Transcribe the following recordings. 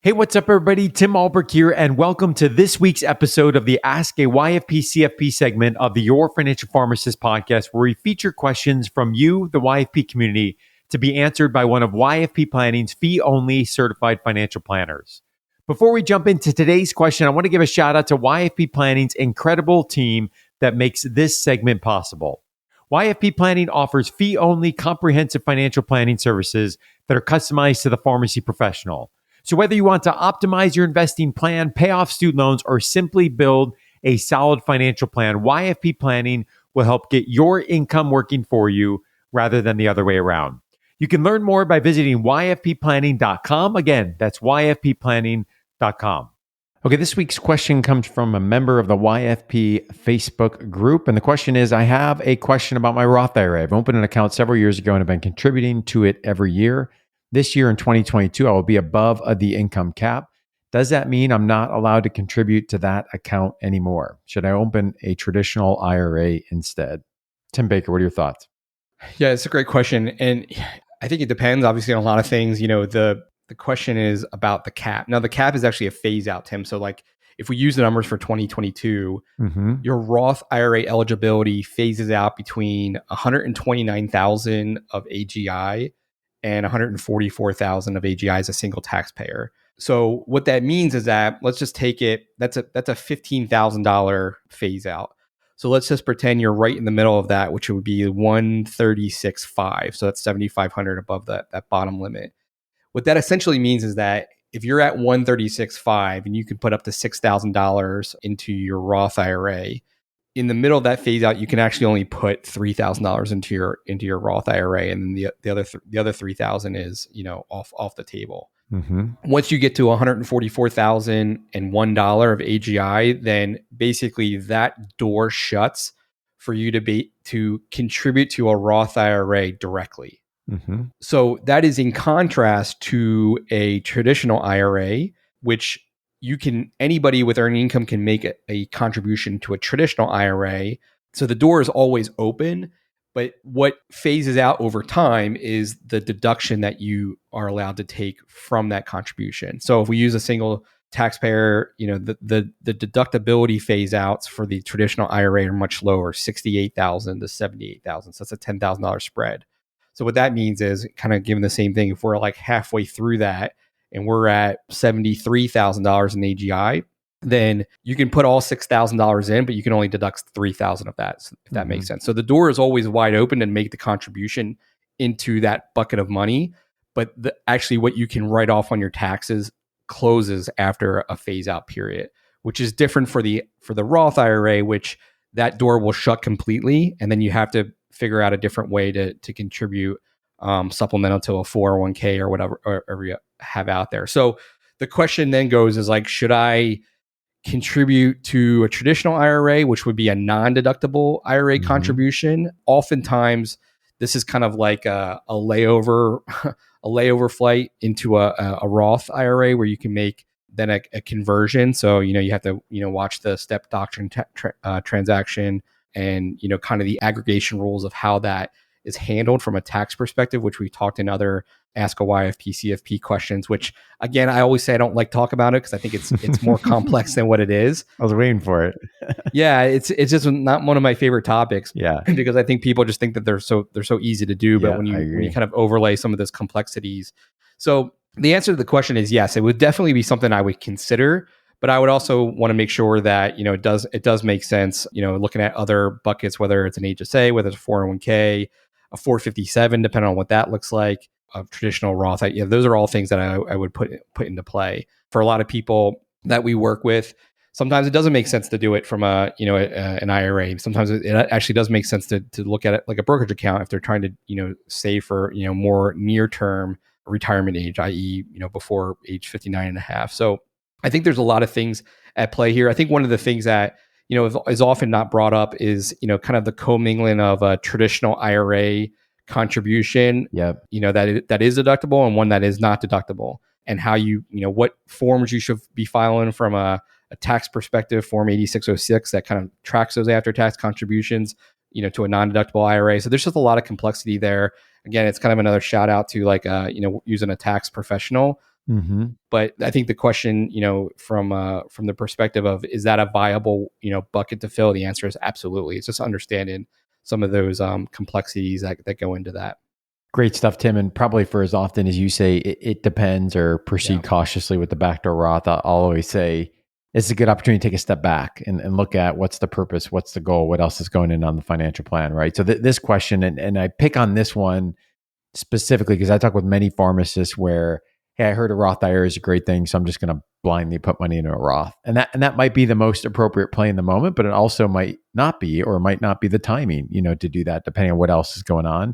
Hey, what's up, everybody? Tim Albrecht here, and welcome to this week's episode of the Ask a YFP CFP segment of the Your Financial Pharmacist podcast, where we feature questions from you, the YFP community, to be answered by one of YFP Planning's fee-only certified financial planners. Before we jump into today's question, I want to give a shout out to YFP Planning's incredible team that makes this segment possible. YFP Planning offers fee-only comprehensive financial planning services that are customized to the pharmacy professional. So whether you want to optimize your investing plan, pay off student loans, or simply build a solid financial plan, YFP Planning will help get your income working for you rather than the other way around. You can learn more by visiting yfpplanning.com. Again, that's yfpplanning.com. Okay, this week's question comes from a member of the YFP Facebook group. And the question is, I have a question about my Roth IRA. I've opened an account several years ago and have been contributing to it every year. This year in 2022, I will be above the income cap. Does that mean I'm not allowed to contribute to that account anymore? Should I open a traditional IRA instead? Tim Baker, what are your thoughts? Yeah, it's a great question. And I think it depends, obviously, on a lot of things. You know, the question is about the cap. Now, the cap is actually a phase out, Tim. So like if we use the numbers for 2022, your Roth IRA eligibility phases out between 129,000 of AGI and 144,000 of AGI as a single taxpayer. So what that means is that, let's just take it, that's a $15,000 phase out. So let's just pretend you're right in the middle of that, which would be 136.5. So that's 7,500 above that bottom limit. What that essentially means is that if you're at 136.5 and you can put up to $6,000 into your Roth IRA, in the middle of that phase out, you can actually only put $3,000 into your Roth IRA, and then the other $3,000 is off the table. Once you get to $144,001 of AGI, then basically that door shuts for you to contribute to a Roth IRA directly. So that is in contrast to a traditional IRA, which anybody with earned income can make a contribution to a traditional IRA. So the door is always open, but what phases out over time is the deduction that you are allowed to take from that contribution. So if we use a single taxpayer, the deductibility phase outs for the traditional IRA are much lower, 68,000 to 78,000. So that's a $10,000 spread. So what that means is, kind of given the same thing, if we're like halfway through that, and we're at $73,000 in AGI, then you can put all $6,000 in, but you can only deduct $3,000 of that, if that makes sense. So the door is always wide open to make the contribution into that bucket of money, but actually what you can write off on your taxes closes after a phase out period, which is different for the Roth IRA, which that door will shut completely, and then you have to figure out a different way to contribute supplemental to a 401k or whatever you have out there. So the question then is like, should I contribute to a traditional IRA, which would be a non-deductible IRA contribution? Oftentimes, this is kind of like a layover flight into a Roth IRA, where you can make then a conversion. So you have to watch the step doctrine transaction and kind of the aggregation rules of how that is handled from a tax perspective, which we talked in other Ask a YFP CFP questions, which again, I always say I don't like talk about it because I think it's more complex than what it is. I was waiting for it. Yeah, it's just not one of my favorite topics. Yeah, because I think people just think that they're so easy to do, but when you kind of overlay some of those complexities. So the answer to the question is yes, it would definitely be something I would consider, but I would also want to make sure that it does make sense. Looking at other buckets, whether it's an HSA, whether it's a 401k, a 457, depending on what that looks like, of traditional Roth. Those are all things that I would put into play. For a lot of people that we work with, sometimes it doesn't make sense to do it from an IRA. Sometimes it actually does make sense to look at it like a brokerage account if they're trying to save for more near term retirement age, i.e. before age 59 and a half. So I think there's a lot of things at play here. I think one of the things that is often not brought up is kind of the commingling of a traditional IRA contribution, that is deductible and one that is not deductible, and how what forms you should be filing from a tax perspective. Form 8606 that kind of tracks those after tax contributions, to a non-deductible IRA. So there's just a lot of complexity there. Again, it's kind of another shout out to using a tax professional But I think the question, from the perspective of, is that a viable, bucket to fill? The answer is absolutely. It's just understanding some of those complexities that go into that. Great stuff, Tim. And probably for as often as you say, it depends, or proceed Yeah. cautiously with the backdoor Roth, I'll always say it's a good opportunity to take a step back and look at what's the purpose, what's the goal, what else is going in on the financial plan, right? So this question, and I pick on this one specifically because I talk with many pharmacists where, hey, I heard a Roth IRA is a great thing, so I'm just going to blindly put money into a Roth. And that might be the most appropriate play in the moment, but it also might not be, or might not be the timing, to do that, depending on what else is going on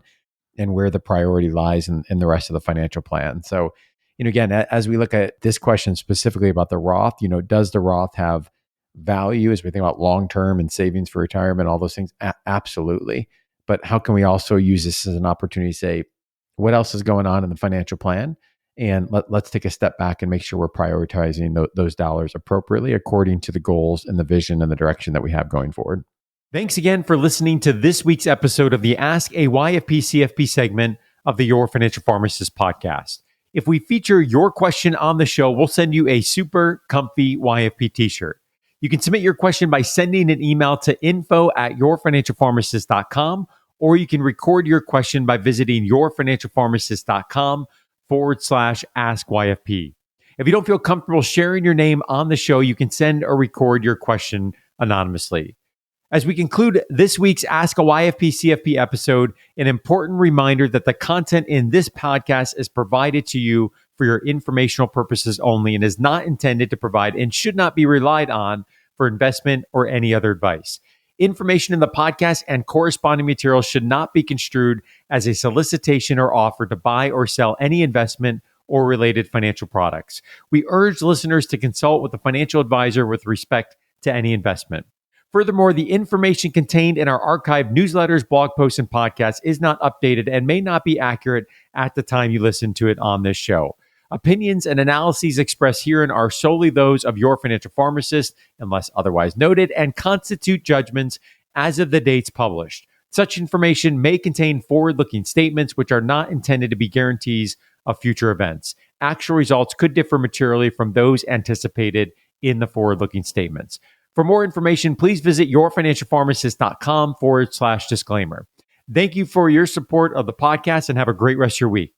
and where the priority lies in the rest of the financial plan. So, again, as we look at this question specifically about the Roth, does the Roth have value as we think about long-term and savings for retirement, all those things? Absolutely. But how can we also use this as an opportunity to say, what else is going on in the financial plan? And let's take a step back and make sure we're prioritizing those dollars appropriately according to the goals and the vision and the direction that we have going forward. Thanks again for listening to this week's episode of the Ask a YFP CFP segment of the Your Financial Pharmacist podcast. If we feature your question on the show, we'll send you a super comfy YFP t-shirt. You can submit your question by sending an email to info@yourfinancialpharmacist.com, or you can record your question by visiting yourfinancialpharmacist.com/ask YFP. If you don't feel comfortable sharing your name on the show, you can send or record your question anonymously. As we conclude this week's Ask a YFP CFP episode, an important reminder that the content in this podcast is provided to you for your informational purposes only and is not intended to provide and should not be relied on for investment or any other advice. Information in the podcast and corresponding materials should not be construed as a solicitation or offer to buy or sell any investment or related financial products. We urge listeners to consult with a financial advisor with respect to any investment. Furthermore, the information contained in our archived newsletters, blog posts, and podcasts is not updated and may not be accurate at the time you listen to it on this show. Opinions and analyses expressed herein are solely those of your financial pharmacist, unless otherwise noted, and constitute judgments as of the dates published. Such information may contain forward-looking statements which are not intended to be guarantees of future events. Actual results could differ materially from those anticipated in the forward-looking statements. For more information, please visit yourfinancialpharmacist.com/disclaimer. Thank you for your support of the podcast and have a great rest of your week.